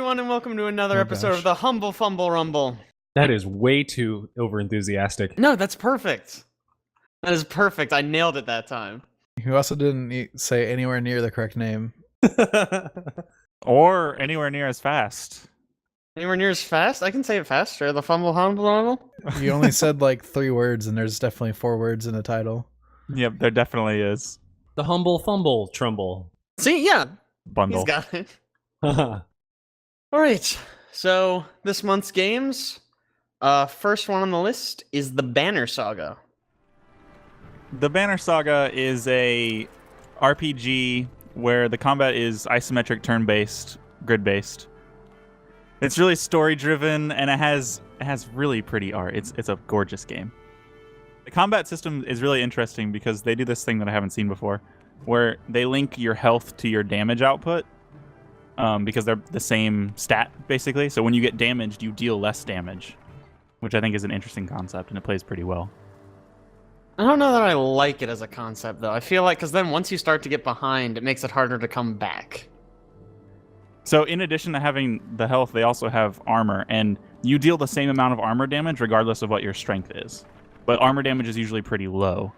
everyone, and welcome to another episode of the Humble Fumble Rumble. That is way too over-enthusiastic. No, that's perfect. That is perfect. I nailed it that time. You also didn't say anywhere near the correct name. Or anywhere near as fast. Anywhere near as fast? I can say it faster. The Fumble Humble Rumble. You only said like 3 words, and there's definitely 4 words in the title. Yep, there definitely is. The humble fumble trumble. See, yeah. Bundle. He's got it. Alright, so this month's games, first one on the list is the Banner Saga. The Banner Saga is a RPG where the combat is isometric, turn-based, grid-based. It's really story-driven, and it has really pretty art. It's a gorgeous game. The combat system is really interesting because they do this thing that I haven't seen before, where they link your health to your damage output, because they're the same stat, basically. So when you get damaged, you deal less damage, which I think is an interesting concept, and it plays pretty well. I don't know that I like it as a concept, though. I feel like, because then once you start to get behind, it makes it harder to come back. So in addition to having the health, they also have armor, and you deal the same amount of armor damage regardless of what your strength is. But armor damage is usually pretty low.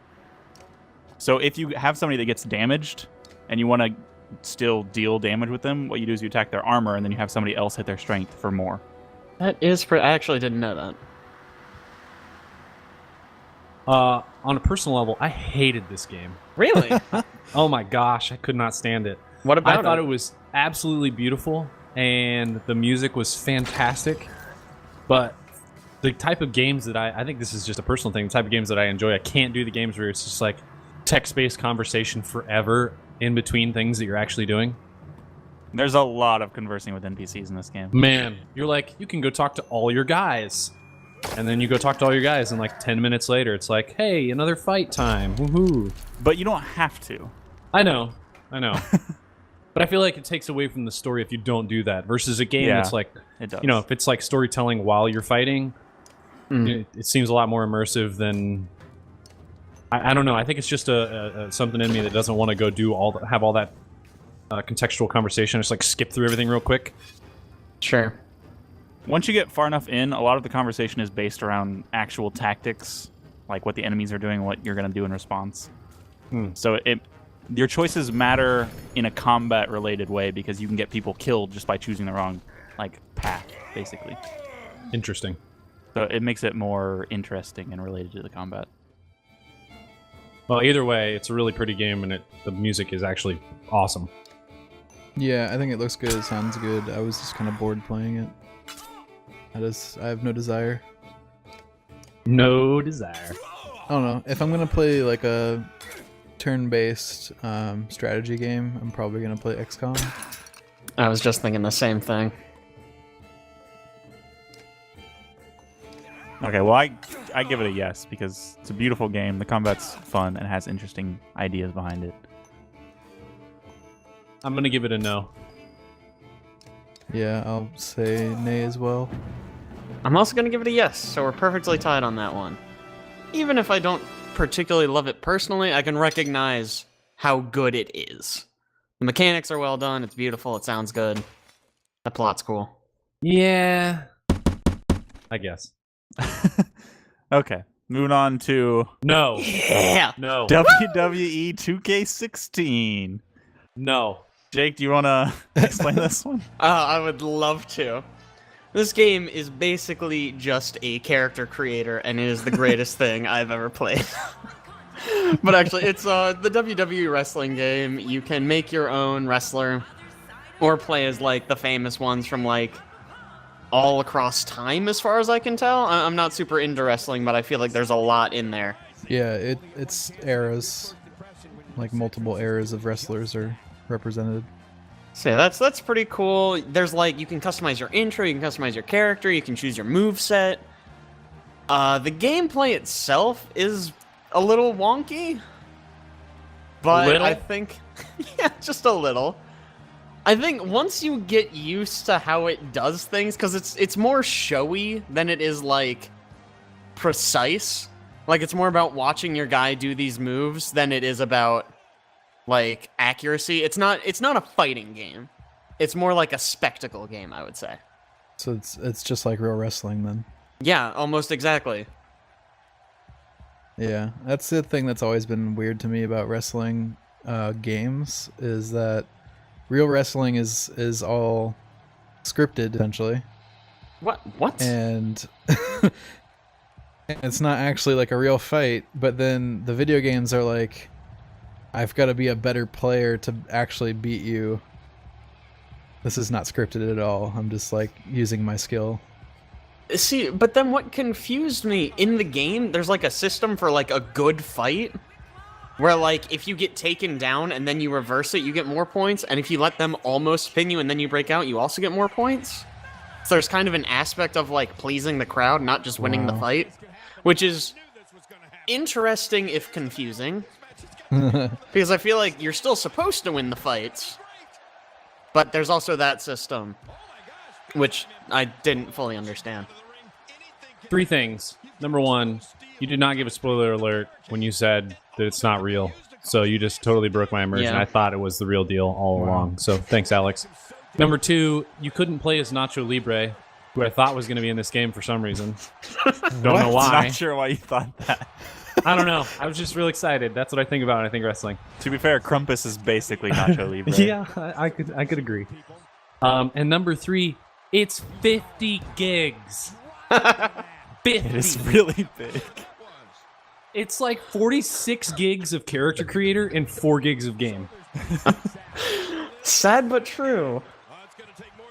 So if you have somebody that gets damaged, and you want to still deal damage with them, what you do is you attack their armor, and then you have somebody else hit their strength for more. That is I actually didn't know that. On a personal level, I hated this game. Really? Oh my gosh, I could not stand it. What about I thought it was absolutely beautiful, and the music was fantastic, but the type of games that I think this is just a personal thing, the type of games that I enjoy, I can't do the games where it's just like text-based conversation forever in between things that you're actually doing. There's a lot of conversing with NPCs in this game. Man, you're like, you can go talk to all your guys. And then you go talk to all your guys, and like 10 minutes later, it's like, hey, another fight time. Woohoo. But you don't have to. I know. But I feel like it takes away from the story if you don't do that. Versus a game that's like, it does. you know, if it's like storytelling while you're fighting, it seems a lot more immersive than... I don't know. I think it's just something in me that doesn't want to go have all that contextual conversation. Just like skip through everything real quick. Sure. Once you get far enough in, a lot of the conversation is based around actual tactics, like what the enemies are doing, what you're going to do in response. So your choices matter in a combat-related way because you can get people killed just by choosing the wrong path, basically. Interesting. So it makes it more interesting and related to the combat. Well, either way, it's a really pretty game, and the music is actually awesome. Yeah, I think it looks good. It sounds good. I was just kind of bored playing it. I have no desire. No desire. I don't know. If I'm gonna play like a turn-based strategy game, I'm probably gonna play XCOM. I was just thinking the same thing. Okay, well, I give it a yes because it's a beautiful game. The combat's fun and has interesting ideas behind it. I'm going to give it a no. Yeah, I'll say nay as well. I'm also going to give it a yes, so we're perfectly tied on that one. Even if I don't particularly love it personally, I can recognize how good it is. The mechanics are well done, it's beautiful, it sounds good. The plot's cool. Yeah. I guess. Okay, moving on to No. Yeah! No. WWE 2K16. No. Jake, do you want to explain this one? I would love to. This game is basically just a character creator, and it is the greatest thing I've ever played. But actually, it's the WWE wrestling game. You can make your own wrestler, or play as like the famous ones from like all across time, as far as I can tell. I'm not super into wrestling, but I feel like there's a lot in there. Yeah, it's eras, like multiple eras of wrestlers are represented. So yeah, that's pretty cool. There's like, you can customize your intro, you can customize your character, you can choose your moveset. The gameplay itself is a little wonky, but I think, yeah, just a little. I think once you get used to how it does things, because it's more showy than it is like precise. Like, it's more about watching your guy do these moves than it is about like accuracy. It's not a fighting game. It's more like a spectacle game, I would say. So it's just like real wrestling then. Yeah, almost exactly. Yeah, that's the thing that's always been weird to me about wrestling games is that real wrestling is all scripted essentially, What? and it's not actually like a real fight. But then the video games are like, I've got to be a better player to actually beat you. This is not scripted at all. I'm just like using my skill. See, but then what confused me, in the game, there's like a system for like a good fight, where like if you get taken down and then you reverse it, you get more points, and if you let them almost pin you and then you break out, you also get more points. So there's kind of an aspect of like pleasing the crowd, not just winning the fight, which is interesting if confusing, because I feel like you're still supposed to win the fights, but there's also that system, which I didn't fully understand. 3 things. Number 1, you did not give a spoiler alert when you said that it's not real. So you just totally broke my immersion. Yeah. I thought it was the real deal all along. So thanks, Alex. Number 2, you couldn't play as Nacho Libre, who I thought was going to be in this game for some reason. Don't know why. Not sure why you thought that. I don't know. I was just real excited. That's what I think about when I think wrestling. To be fair, Krampus is basically Nacho Libre. Yeah, I could agree. And number 3, it's 50 gigs. 50. It is really big. It's like 46 gigs of character creator and 4 gigs of game. Sad but true.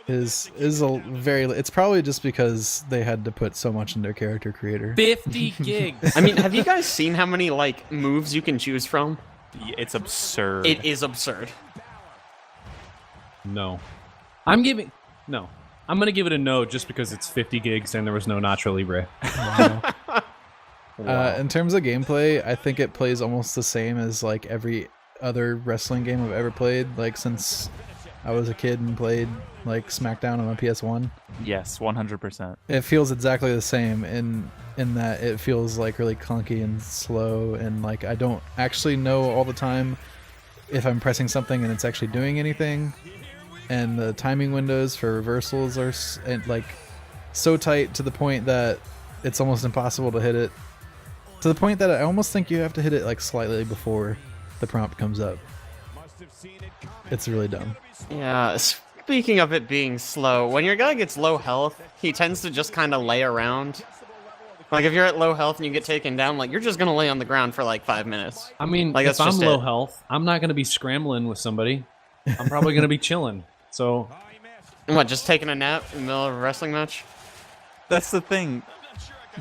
Is a very. It's probably just because they had to put so much in their character creator. 50 gigs. I mean, have you guys seen how many like moves you can choose from? It's absurd. It is absurd. No. I'm going to give it a no just because it's 50 gigs and there was no Nacho Libre. In terms of gameplay, I think it plays almost the same as like every other wrestling game I've ever played. Like since I was a kid and played like SmackDown on a PS1. Yes, 100%. It feels exactly the same in that it feels like really clunky and slow, and like I don't actually know all the time if I'm pressing something and it's actually doing anything. And the timing windows for reversals are like so tight to the point that it's almost impossible to hit it. To the point that I almost think you have to hit it like slightly before the prompt comes up. It's really dumb. Yeah, speaking of it being slow, when your guy gets low health, he tends to just kind of lay around. Like, if you're at low health and you get taken down, like, you're just gonna lay on the ground for, like, 5 minutes. I mean, like, if I'm low health, I'm not going to be scrambling with somebody. I'm probably going to be chilling. So, What, just taking a nap in the middle of a wrestling match? That's the thing.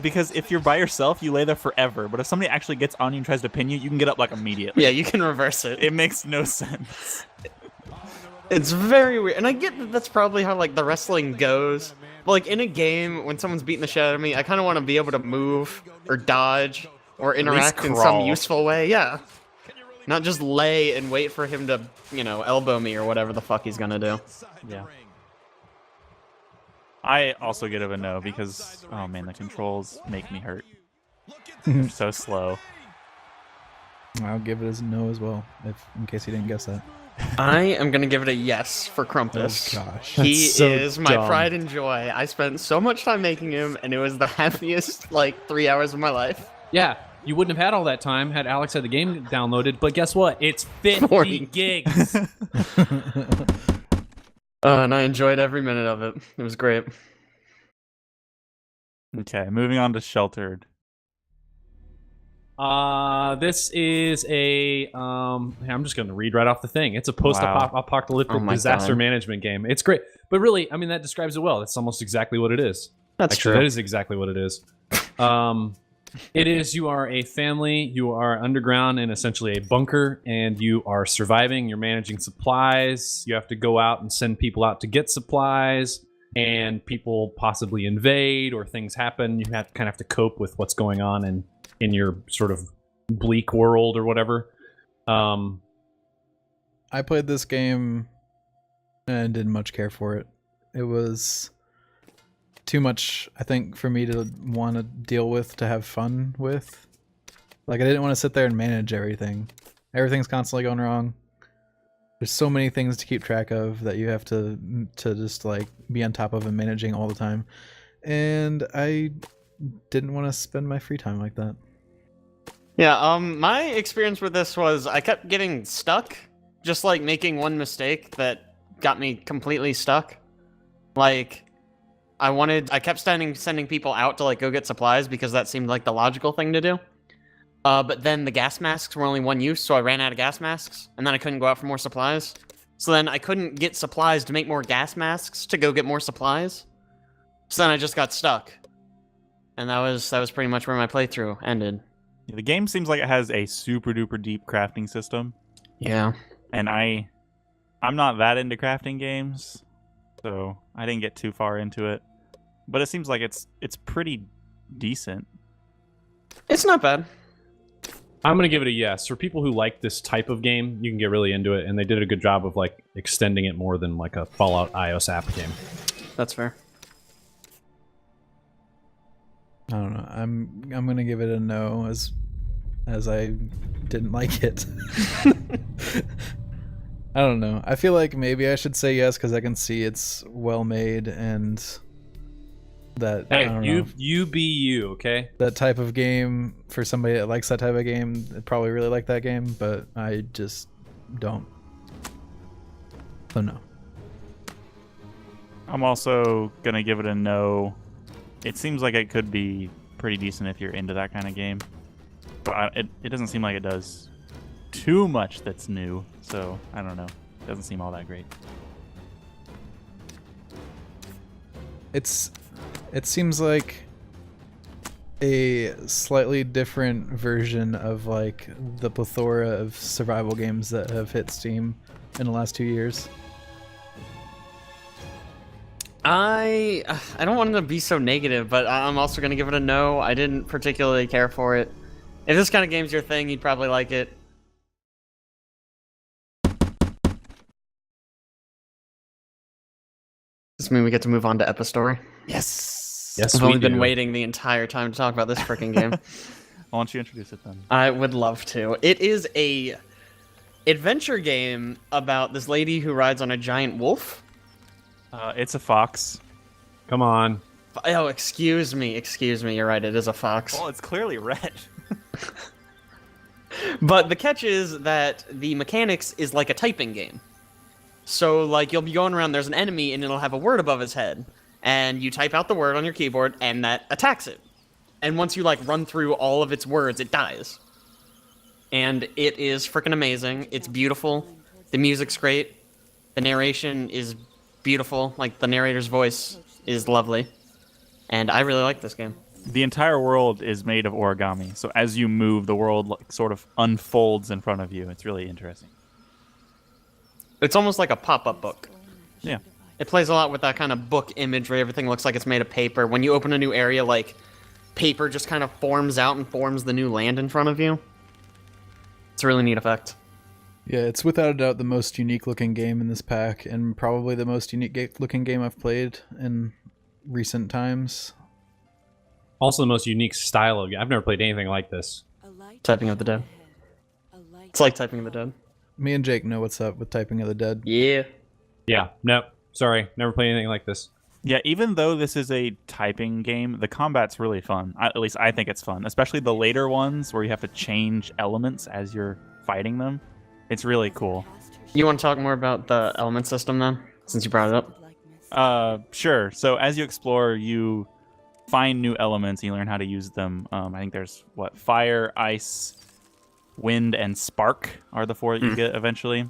Because if you're by yourself, you lay there forever. But if somebody actually gets on you and tries to pin you, you can get up, like, immediately. Yeah, you can reverse it. It makes no sense. It's very weird. And I get that that's probably how, like, the wrestling goes. But, like, in a game, when someone's beating the shit out of me, I kind of want to be able to move or dodge or interact in some crawl. useful way. Yeah. Not just lay and wait for him to, you know, elbow me or whatever the fuck he's gonna do. Yeah. I also get a no because, oh man, the controls make me hurt. They're so slow. I'll give it as a no as well, in case you didn't guess that. I am gonna give it a yes for Krampus. Oh gosh. He That's so is my dumb. pride and joy. I spent so much time making him, and it was the happiest, like, 3 hours of my life. yeah, you wouldn't have had all that time had Alex had the game downloaded. But guess what? It's 50 40. gigs. And I enjoyed every minute of it. It was great. Okay, moving on to Sheltered. This is a I'm just going to read right off the thing. It's a post-apocalyptic Oh my disaster God. management game. It's great. But really, I mean, that describes it well. That's almost exactly what it is. That's Actually, true. that is exactly what it is. It is, you are a family, you are underground in essentially a bunker, and you are surviving, you're managing supplies, you have to go out and send people out to get supplies, and people possibly invade, or things happen, you kind of have to cope with what's going on in your sort of bleak world or whatever. I played this game and didn't much care for it. It was too much, I think, for me to want to deal with, to have fun with. Like, I didn't want to sit there and manage everything. Everything's constantly going wrong. There's so many things to keep track of that you have to just like be on top of and managing all the time. And I didn't want to spend my free time like that. Yeah, my experience with this was I kept getting stuck, just like making one mistake that got me completely stuck. Like, I kept sending people out to like go get supplies because that seemed like the logical thing to do. But then the gas masks were only one use, so I ran out of gas masks, and then I couldn't go out for more supplies. So then I couldn't get supplies to make more gas masks to go get more supplies. So then I just got stuck. And that was pretty much where my playthrough ended. Yeah, the game seems like it has a super duper deep crafting system. Yeah. And I'm not that into crafting games, so I didn't get too far into it. But it seems like it's pretty decent. It's not bad. I'm gonna give it a yes. For people who like this type of game, you can get really into it, and they did a good job of like extending it more than like a Fallout iOS app game. That's fair. I don't know. I'm gonna give it a no as I didn't like it. I don't know. I feel like maybe I should say yes because I can see it's well made and that I don't know, you be you, okay? that type of game for somebody that likes that type of game. They'd probably really like that game, but I just don't. So no. I'm also gonna give it a no. It seems like it could be pretty decent if you're into that kind of game, but it doesn't seem like it does too much that's new. So I don't know. It doesn't seem all that great. It seems like a slightly different version of like the plethora of survival games that have hit Steam in the last 2 years. I don't want to be so negative, but I'm also going to give it a no. I didn't particularly care for it. If this kind of game's your thing, you'd probably like it. Does this mean we get to move on to Epistory? Yes. Yes, I've we only been do. waiting the entire time to talk about this freaking game. Why don't you introduce it then? I would love to. It is a adventure game about this lady who rides on a giant wolf. It's a fox. Come on. Oh, excuse me. You're right. It is a fox. Well, it's clearly red. But the catch is that the mechanics is like a typing game. So, like, you'll be going around, there's an enemy, and it'll have a word above his head. And you type out the word on your keyboard, and that attacks it. And once you, like, run through all of its words, it dies. And it is freaking amazing. It's beautiful. The music's great. The narration is beautiful. Like, the narrator's voice is lovely. And I really like this game. The entire world is made of origami, so as you move, the world like, sort of unfolds in front of you. It's really interesting. It's almost like a pop-up book. Yeah. It plays a lot with that kind of book image where everything looks like it's made of paper. When you open a new area, like, paper just kind of forms out and forms the new land in front of you. It's a really neat effect. Yeah, it's without a doubt the most unique looking game in this pack, and probably the most unique looking game I've played in recent times. Also the most unique style of game. I've never played anything like this. Typing of the Dead. It's like Typing of the Dead. Me and Jake know what's up with Typing of the Dead. Yeah. Yeah, no, sorry, never played anything like this. Yeah, even though this is a typing game, the combat's really fun. At least I think it's fun, especially the later ones where you have to change elements as you're fighting them. It's really cool. You want to talk more about the element system then, since you brought it up? Sure. So as you explore, you find new elements and you learn how to use them. I think there's, fire, ice, wind, and spark are the four that you get eventually.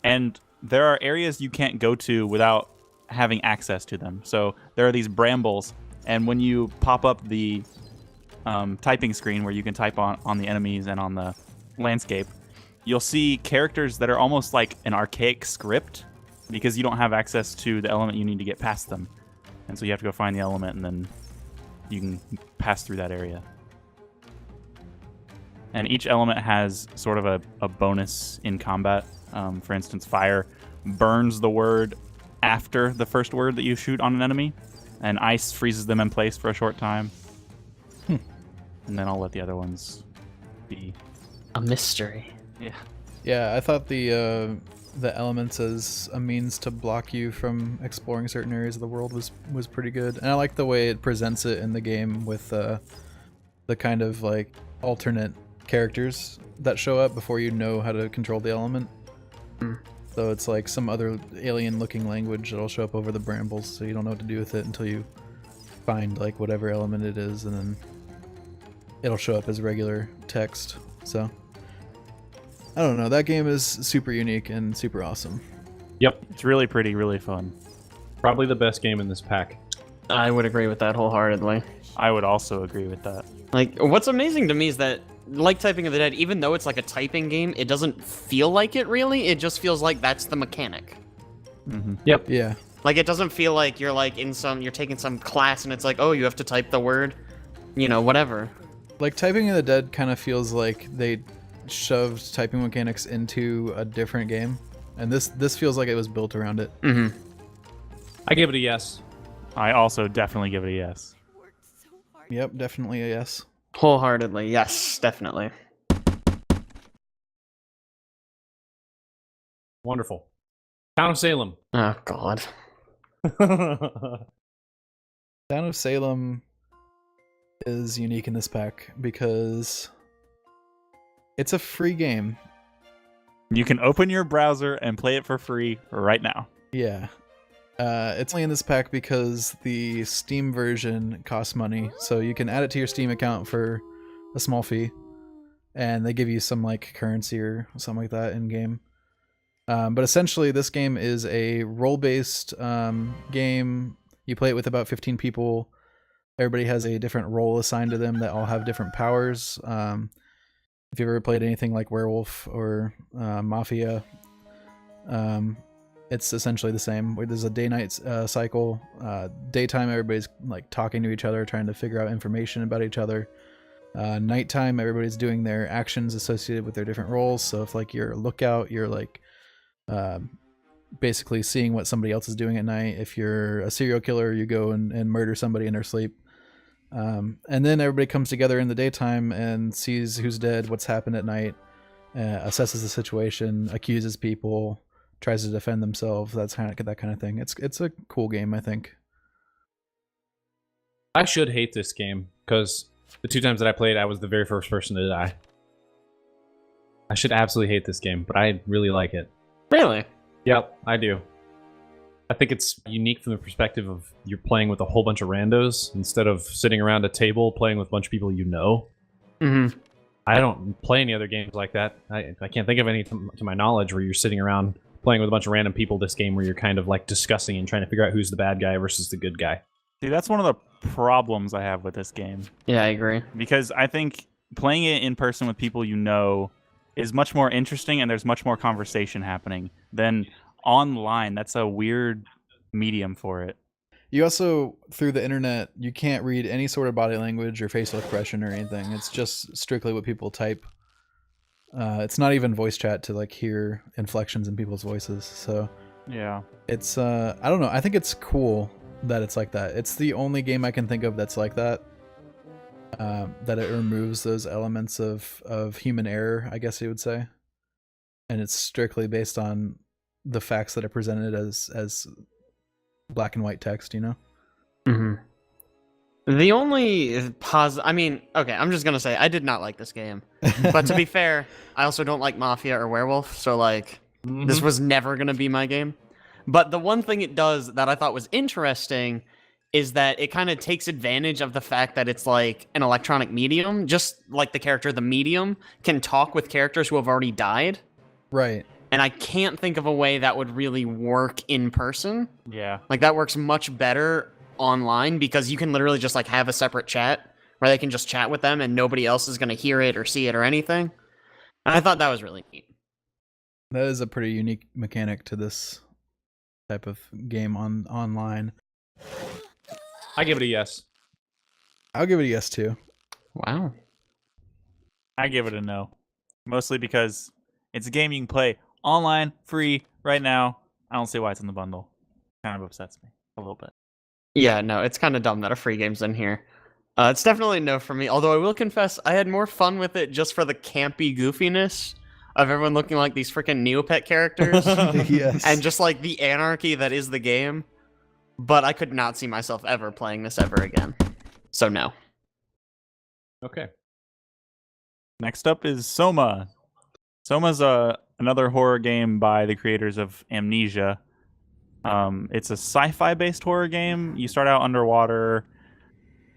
And there are areas you can't go to without having access to them. So there are these brambles, and when you pop up the typing screen where you can type on the enemies and on the landscape, you'll see characters that are almost like an archaic script because you don't have access to the element you need to get past them. And so you have to go find the element and then you can pass through that area. And each element has sort of a bonus in combat. For instance, fire burns the word after the first word that you shoot on an enemy, and ice freezes them in place for a short time. And then I'll let the other ones be A mystery. Yeah. Yeah, I thought the the elements as a means to block you from exploring certain areas of the world was pretty good. And I like the way it presents it in the game with the kind of like alternate characters that show up before you know how to control the element. So it's like some other alien-looking language that'll show up over the brambles, so you don't know what to do with it until you find like whatever element it is, and then it'll show up as regular text. So I don't know, that game is super unique and super awesome. Yep. It's really pretty, really fun. Probably the best game in this pack. I would agree with that wholeheartedly. I would also agree with that. Like, what's amazing to me is that, like Typing of the Dead, even though it's like a typing game, it doesn't feel like it really. It just feels like that's the mechanic. Yep. Yeah. Like, it doesn't feel like you're like you're taking some class and it's like, oh, you have to type the word, whatever. Like Typing of the Dead kind of feels like they shoved typing mechanics into a different game, and this feels like it was built around it. I give it a yes. I also definitely give it a yes. Yep, definitely a yes. Wholeheartedly, yes, definitely. Wonderful. Town of Salem. Oh, God. Town of Salem is unique in this pack because it's a free game. You can open your browser and play it for free right now. Yeah. It's only in this pack because the Steam version costs money, so you can add it to your Steam account for a small fee, and they give you some like currency or something like that in game. But essentially, this game is a role-based game. You play it with about 15 people. Everybody has a different role assigned to them that all have different powers. If you've ever played anything like Werewolf or Mafia, it's essentially the same. Where there's a day-night cycle. Daytime, everybody's like talking to each other, trying to figure out information about each other. Nighttime, everybody's doing their actions associated with their different roles. So if like you're a lookout, you're like basically seeing what somebody else is doing at night. If you're a serial killer, you go and murder somebody in their sleep. And then everybody comes together in the daytime and sees who's dead, what's happened at night, assesses the situation, accuses people, tries to defend themselves. That's kind of that kind of thing. It's a cool game, I think. I should hate this game because the 2 times that I played, I was the very first person to die. I should absolutely hate this game, but I really like it. Really? Yep, I do. I think it's unique from the perspective of you're playing with a whole bunch of randos instead of sitting around a table playing with a bunch of people you know. I don't play any other games like that. I can't think of any to my knowledge where you're sitting around playing with a bunch of random people this game where you're kind of like discussing and trying to figure out who's the bad guy versus the good guy. See, that's one of the problems I have with this game. Yeah, I agree. Because I think playing it in person with people you know is much more interesting and there's much more conversation happening than online. That's a weird medium for it. You also, through the internet, you can't read any sort of body language or facial expression or anything. It's just strictly what people type. It's not even voice chat to like hear inflections in people's voices. So yeah, it's I don't know. I think it's cool that it's like that. It's the only game I can think of that's like that. That it removes those elements of human error, I guess you would say, and it's strictly based on the facts that are presented as black and white text. The only okay, I'm just gonna say I did not like this game. But to be fair, I also don't like Mafia or Werewolf, so like this was never gonna be my game. But the one thing it does that I thought was interesting is that it kind of takes advantage of the fact that it's like an electronic medium, just like the character, the medium, can talk with characters who have already died. Right. And I can't think of a way that would really work in person. Yeah. Like that works much better online because you can literally just like have a separate chat where they can just chat with them and nobody else is going to hear it or see it or anything. And I thought that was really neat. That is a pretty unique mechanic to this type of game online. I give it a yes. I'll give it a yes too. Wow. I give it a no. Mostly because it's a game you can play online, free, right now. I don't see why it's in the bundle. Kind of upsets me a little bit. Yeah, no, it's kind of dumb that a free game's in here. It's definitely a no for me, although I will confess I had more fun with it just for the campy goofiness of everyone looking like these freaking Neopet characters, Yes. and just like the anarchy that is the game. But I could not see myself ever playing this ever again. So no. Okay. Next up is Soma. Soma's another horror game by the creators of Amnesia. It's a sci-fi based horror game. You start out underwater.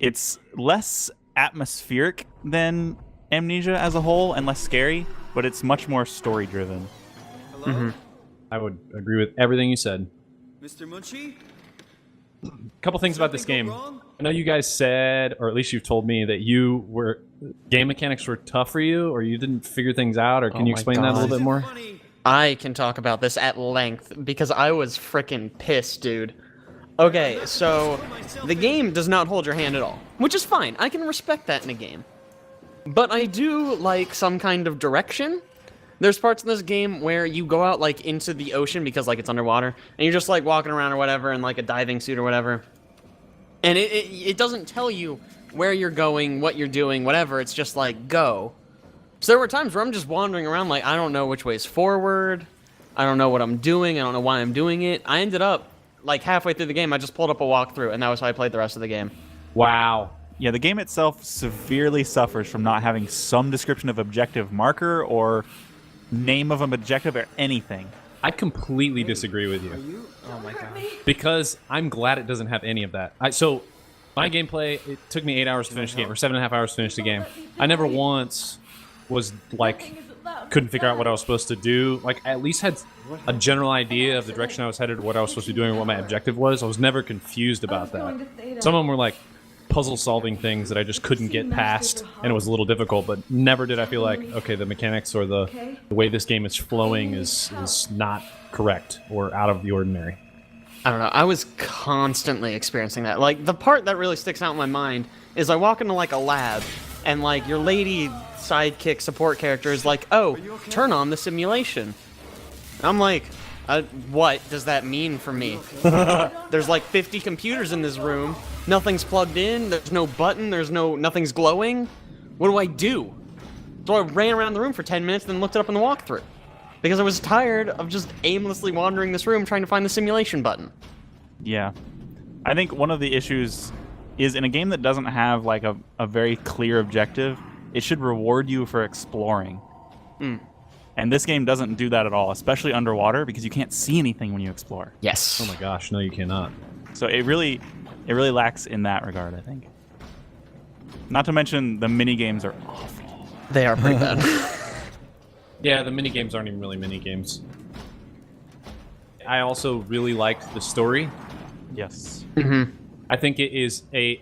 It's less atmospheric than Amnesia as a whole and less scary, but it's much more story driven. Mhm. I would agree with everything you said. Mr. Munchie? A couple things about this game. I know you guys said, or at least you've told me, that game mechanics were tough for you, or you didn't figure things out, or can Oh you my explain that a God. little bit more? I can talk about this at length because I was freaking pissed, dude. Okay, so the game does not hold your hand at all, which is fine. I can respect that in a game. But I do like some kind of direction. There's parts in this game where you go out like into the ocean because like it's underwater, and you're just like walking around or whatever in like a diving suit or whatever. And it doesn't tell you where you're going, what you're doing, whatever. It's just like, go. So there were times where I'm just wandering around like, I don't know which way's forward. I don't know what I'm doing. I don't know why I'm doing it. I ended up, like halfway through the game, I just pulled up a walkthrough, and that was how I played the rest of the game. Wow. Yeah, the game itself severely suffers from not having some description of objective marker or name of an objective or anything. I completely disagree with you. Oh my god. Because I'm glad it doesn't have any of that. So, my gameplay, it took me 8 hours to finish the game, or 7.5 hours to finish the game. I never once was like, couldn't figure out what I was supposed to do. Like, I at least had a general idea of the direction I was headed, what I was supposed to be doing, or what my objective was. I was never confused about that. Some of them were like puzzle solving things that I just couldn't get past, and it was a little difficult, but never did I feel like, okay, the mechanics or the way this game is flowing is not correct or out of the ordinary. I don't know. I was constantly experiencing that. Like, the part that really sticks out in my mind is I walk into, like, a lab, and, like, your lady sidekick support character is like, oh, turn on the simulation. I'm like, what does that mean for me? There's, like, 50 computers in this room. Nothing's plugged in. There's no button. Nothing's glowing. What do I do? So I ran around the room for 10 minutes, then looked it up in the walkthrough. Because I was tired of just aimlessly wandering this room trying to find the simulation button. Yeah. I think one of the issues is in a game that doesn't have like a very clear objective, it should reward you for exploring. And this game doesn't do that at all, especially underwater, because you can't see anything when you explore. Yes. Oh my gosh, no you cannot. So it really lacks in that regard, I think. Not to mention the mini games are awful. They are pretty bad. Yeah, the mini games aren't even really mini games. I also really liked the story. Yes. I think it is a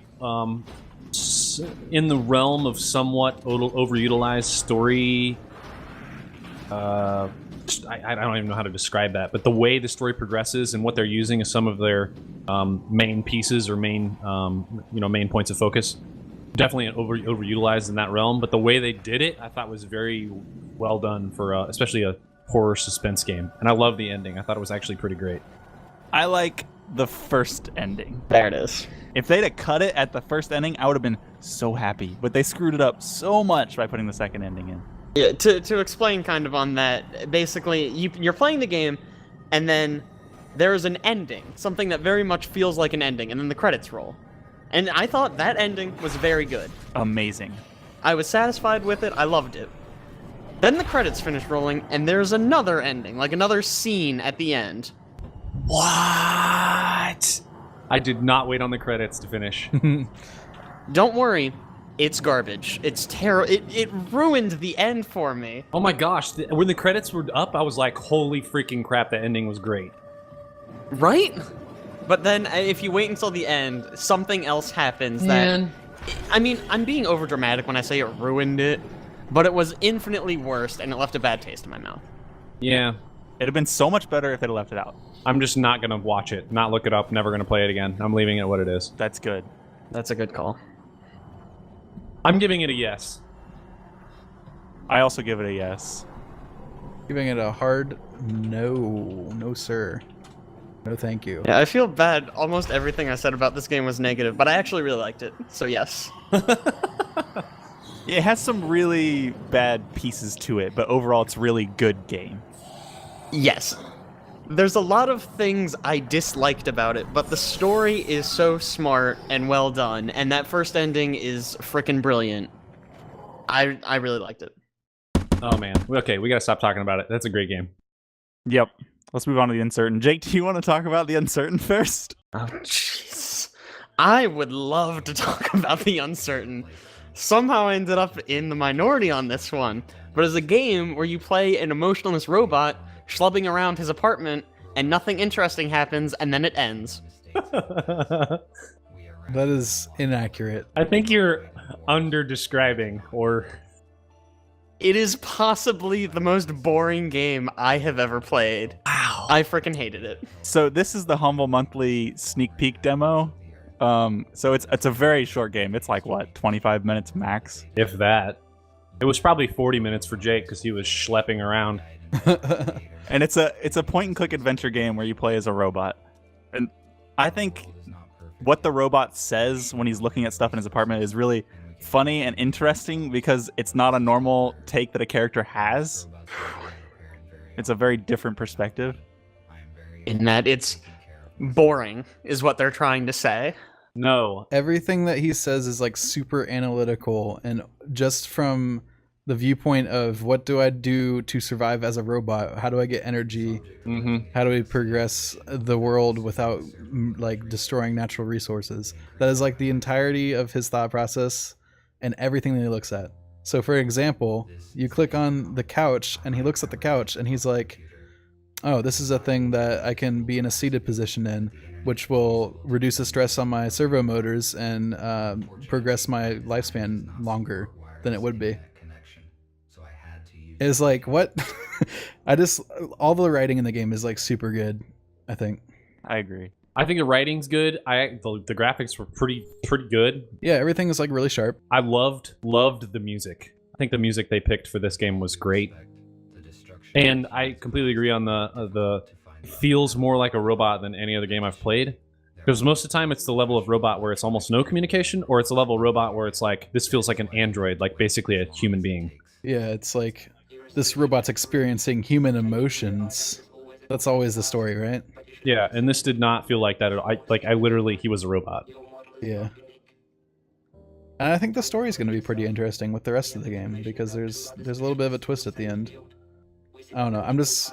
in the realm of somewhat overutilized story. I don't even know how to describe that, but the way the story progresses and what they're using as some of their main pieces or main main points of focus, definitely overutilized in that realm. But the way they did it, I thought was very well done for especially a horror suspense game. And I love the ending. I thought it was actually pretty great. I like the first ending. There it is. If they'd have cut it at the first ending, I would have been so happy. But they screwed it up so much by putting the second ending in. Yeah, to explain kind of on that, basically, you're playing the game, and then there's an ending, something that very much feels like an ending, and then the credits roll. And I thought that ending was very good. Amazing. I was satisfied with it, I loved it. Then the credits finish rolling, and there's another ending, like another scene at the end. What? I did not wait on the credits to finish. Don't worry, it's garbage. It's terrible. It ruined the end for me. Oh my gosh, when the credits were up, I was like, holy freaking crap, that ending was great. Right? But then, if you wait until the end, something else happens that... I mean, I'm being overdramatic when I say it ruined it, but it was infinitely worse, and it left a bad taste in my mouth. Yeah. It'd have been so much better if they'd left it out. I'm just not going to watch it, not look it up, never going to play it again. I'm leaving it what it is. That's good. That's a good call. I'm giving it a yes. I also give it a yes. Giving it a hard no. No, sir. No, thank you. Yeah, I feel bad. Almost everything I said about this game was negative, but I actually really liked it, so yes. It has some really bad pieces to it, but overall it's a really good game. Yes. There's a lot of things I disliked about it, but the story is so smart and well done, and that first ending is frickin' brilliant. I really liked it. Oh man. Okay, we gotta stop talking about it. That's a great game. Yep. Let's move on to the Uncertain. Jake, do you want to talk about the Uncertain first? Oh, jeez. I would love to talk about the Uncertain. Somehow I ended up in the minority on this one, but it's a game where you play an emotionless robot schlubbing around his apartment, and nothing interesting happens, and then it ends. That is inaccurate. I think you're under-describing, or... It is possibly the most boring game I have ever played. Wow. I freaking hated it. So this is the Humble Monthly sneak peek demo. So it's a very short game. It's like, what, 25 minutes max? If that. It was probably 40 minutes for Jake, because he was schlepping around. And it's a point-and-click adventure game where you play as a robot. And I think what the robot says when he's looking at stuff in his apartment is really funny and interesting because it's not a normal take that a character has. It's a very different perspective. In that it's boring, is what they're trying to say. No. Everything that he says is like super analytical, and just from the viewpoint of what do I do to survive as a robot? How do I get energy? Mm-hmm. How do we progress the world without like destroying natural resources? That is like the entirety of his thought process and everything that he looks at. So for example, you click on the couch and he looks at the couch and he's like, oh, this is a thing that I can be in a seated position in, which will reduce the stress on my servo motors and progress my lifespan longer than it would be. It's like, what? All the writing in the game is like super good, I think. I agree. I think the writing's good. The graphics were pretty good. Yeah, everything is like really sharp. I loved the music. I think the music they picked for this game was great. And I completely agree on the feels more like a robot than any other game I've played. Because most of the time it's the level of robot where it's almost no communication, or it's a level of robot where it's like, this feels like an android, like basically a human being. Yeah, it's like this robot's experiencing human emotions. That's always the story, right? Yeah, and this did not feel like that at all. I literally, he was a robot. Yeah. And I think the story is going to be pretty interesting with the rest of the game, because there's a little bit of a twist at the end. I don't know.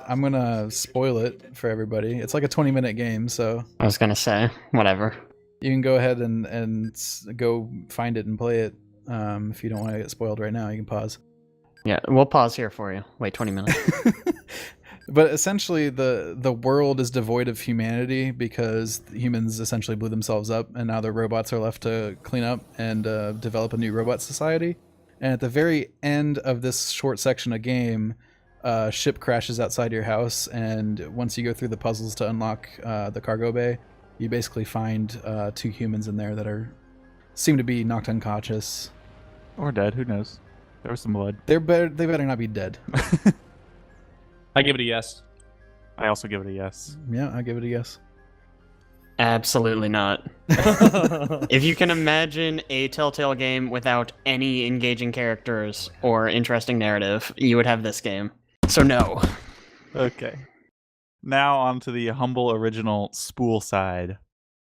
I'm gonna spoil it for everybody. It's like a 20-minute game, so I was gonna say, whatever. you can go ahead and go find it and play it. If you don't want to get spoiled right now, you can pause. Yeah, we'll pause here for you. Wait 20 minutes. But essentially, the world is devoid of humanity because humans essentially blew themselves up, and now the robots are left to clean up and develop a new robot society. And at the very end of this short section of game, a ship crashes outside your house, and once you go through the puzzles to unlock the cargo bay, you basically find 2 humans in there that seem to be knocked unconscious. Or dead, who knows? There was some blood. They better not be dead. I give it a yes. I also give it a yes. Yeah, I'll give it a yes. Absolutely not. If you can imagine a Telltale game without any engaging characters or interesting narrative, you would have this game. So no. Okay. Now on to the humble original Spoolside.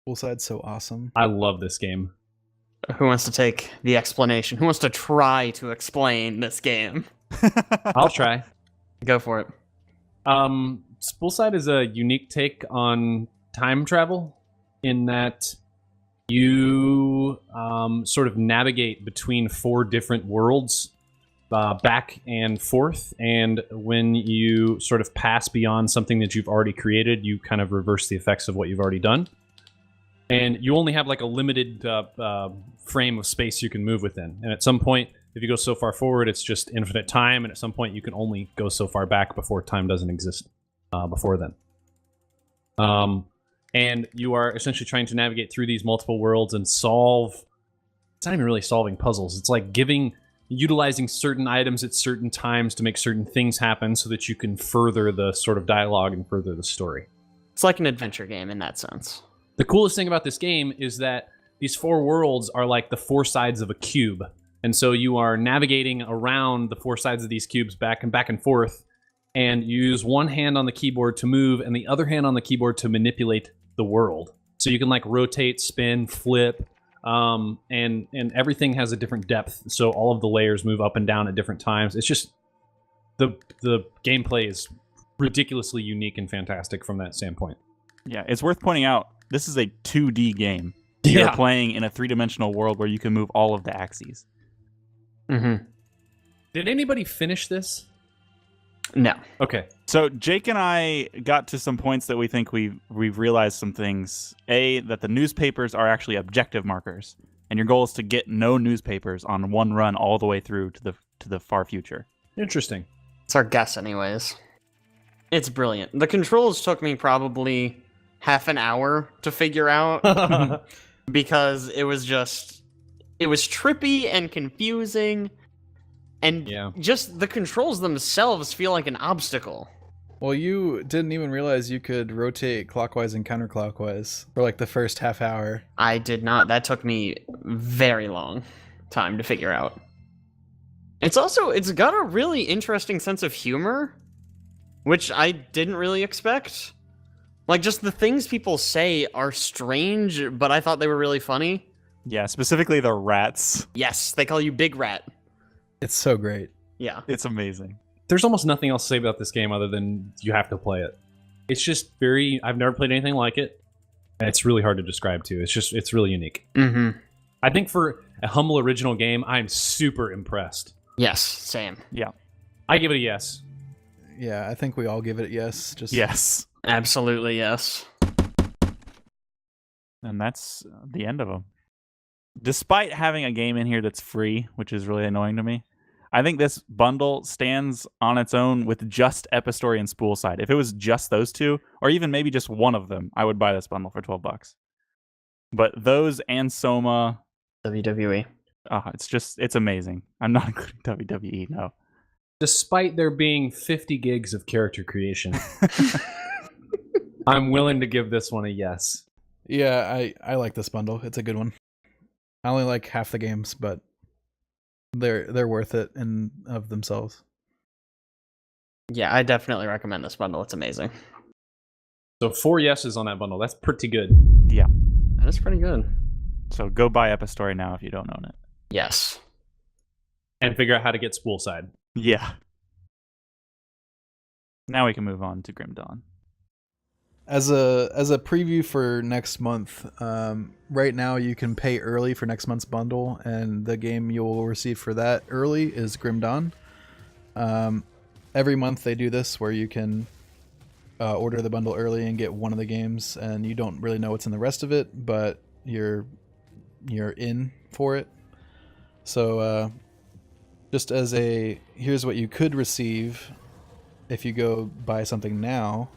Spoolside's so awesome. I love this game. Who wants to take the explanation? Who wants to try to explain this game? I'll try. Go for it. Spoolside is a unique take on time travel in that you sort of navigate between 4 different worlds back and forth, and when you sort of pass beyond something that you've already created, you kind of reverse the effects of what you've already done. And you only have like a limited frame of space you can move within. And at some point, if you go so far forward, it's just infinite time, and at some point you can only go so far back before time doesn't exist before then. And you are essentially trying to navigate through these multiple worlds and solve... It's not even really solving puzzles. It's like utilizing certain items at certain times to make certain things happen so that you can further the sort of dialogue and further the story. It's like an adventure game in that sense. The coolest thing about this game is that these 4 worlds are like the 4 sides of a cube. And so you are navigating around the four sides of these cubes back and forth, and you use one hand on the keyboard to move and the other hand on the keyboard to manipulate the world. So you can like rotate, spin, flip, and everything has a different depth. So all of the layers move up and down at different times. It's just the gameplay is ridiculously unique and fantastic from that standpoint. Yeah, it's worth pointing out this is a 2D game. Yeah. You're playing in a three-dimensional world where you can move all of the axes. Mm-hmm. Did anybody finish this? No. Okay. So Jake and I got to some points that we think we've realized some things. A, that the newspapers are actually objective markers, and your goal is to get no newspapers on one run all the way through to the far future. Interesting. It's our guess, anyways. It's brilliant. The controls took me probably half an hour to figure out because it was trippy and confusing, and just the controls themselves feel like an obstacle. Well, you didn't even realize you could rotate clockwise and counterclockwise for like the first half hour. I did not. That took me very long time to figure out. It's got a really interesting sense of humor, which I didn't really expect. Like, just the things people say are strange, but I thought they were really funny. Yeah, specifically the rats. Yes, they call you Big Rat. It's so great. Yeah. It's amazing. There's almost nothing else to say about this game other than you have to play it. It's just I've never played anything like it. And it's really hard to describe too. It's really unique. Mm-hmm. I think for a humble original game, I'm super impressed. Yes, same. Yeah. I give it a yes. Yeah, I think we all give it a yes. Yes. Absolutely yes. And that's the end of them. Despite having a game in here that's free, which is really annoying to me, I think this bundle stands on its own with just Epistory and Spoolside. If it was just those two, or even maybe just one of them, I would buy this bundle for $12. But those and Soma, WWE. It's amazing. I'm not including WWE, no. Despite there being 50 gigs of character creation, I'm willing to give this one a yes. Yeah, I like this bundle. It's a good one. I only like half the games, but they're worth it in of themselves. Yeah, I definitely recommend this bundle. It's amazing. So 4 yeses on that bundle. That's pretty good. Yeah. That is pretty good. So go buy Epistory now if you don't own it. Yes. And figure out how to get Spoolside. Yeah. Now we can move on to Grim Dawn. As a preview for next month, right now you can pay early for next month's bundle, and the game you'll receive for that early is Grim Dawn. Every month they do this where you can order the bundle early and get one of the games, and you don't really know what's in the rest of it, but you're in for it. So just as here's what you could receive if you go buy something now.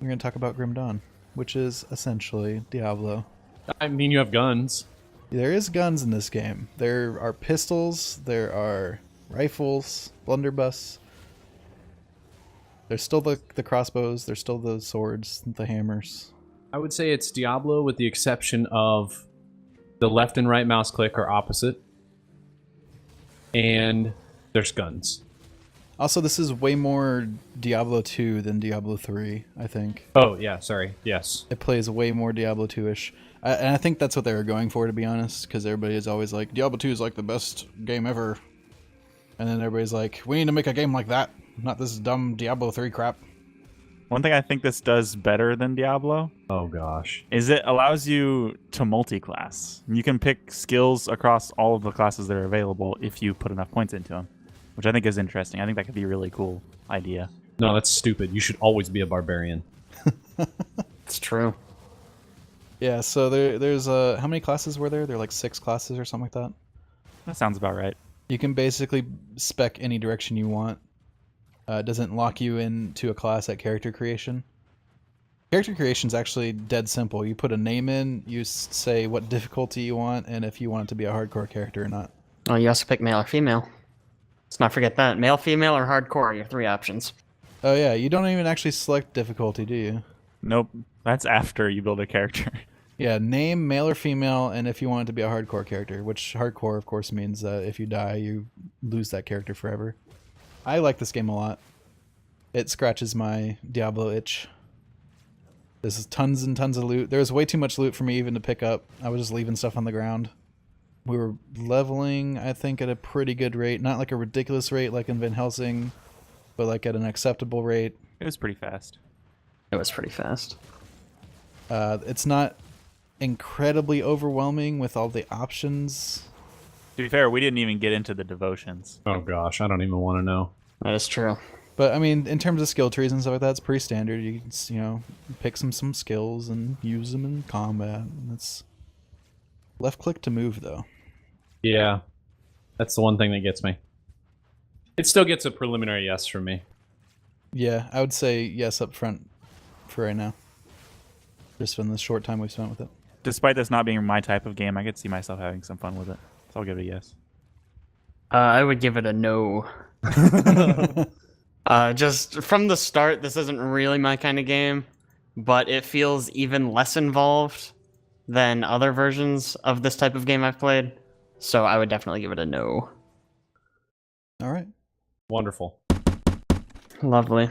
We're going to talk about Grim Dawn, which is essentially Diablo. I mean, you have guns. There is guns in this game. There are pistols, there are rifles, blunderbuss. There's still the crossbows, there's still the swords, the hammers. I would say it's Diablo with the exception of the left and right mouse click are opposite. And there's guns. Also, this is way more Diablo 2 than Diablo 3, I think. Oh, yeah, sorry. Yes. It plays way more Diablo 2-ish. And I think that's what they were going for, to be honest, because everybody is always like, Diablo 2 is like the best game ever. And then everybody's like, we need to make a game like that, not this dumb Diablo 3 crap. One thing I think this does better than Diablo Oh, gosh. is it allows you to multi-class. You can pick skills across all of the classes that are available if you put enough points into them, which I think is interesting. I think that could be a really cool idea. No, that's stupid. You should always be a barbarian. It's true. Yeah, so there's how many classes were there? There are like 6 classes or something like that. That sounds about right. You can basically spec any direction you want. It doesn't lock you into a class at character creation. Character creation is actually dead simple. You put a name in, you say what difficulty you want, and if you want it to be a hardcore character or not. Oh, you also pick male or female. Let's not forget that. Male, female, or hardcore are your 3 options. Oh yeah, you don't even actually select difficulty, do you? Nope. That's after you build a character. Yeah, name, male or female, and if you want it to be a hardcore character, which hardcore, of course, means that if you die, you lose that character forever. I like this game a lot. It scratches my Diablo itch. There's tons and tons of loot. There was way too much loot for me even to pick up. I was just leaving stuff on the ground. We were leveling, I think, at a pretty good rate. Not like a ridiculous rate like in Van Helsing, but like at an acceptable rate. It was pretty fast. It was pretty fast. It's not incredibly overwhelming with all the options. To be fair, we didn't even get into the devotions. Oh gosh, I don't even want to know. That is true. But I mean, in terms of skill trees and stuff like that, it's pretty standard. You can, you know, pick some skills and use them in combat. And it's left click to move though. Yeah, that's the one thing that gets me. It still gets a preliminary yes from me. Yeah, I would say yes up front for right now. Just from the short time we've spent with it. Despite this not being my type of game, I could see myself having some fun with it. So I'll give it a yes. I would give it a no. Just from the start, this isn't really my kind of game, but it feels even less involved than other versions of this type of game I've played. So I would definitely give it a no. All right. Wonderful. Lovely.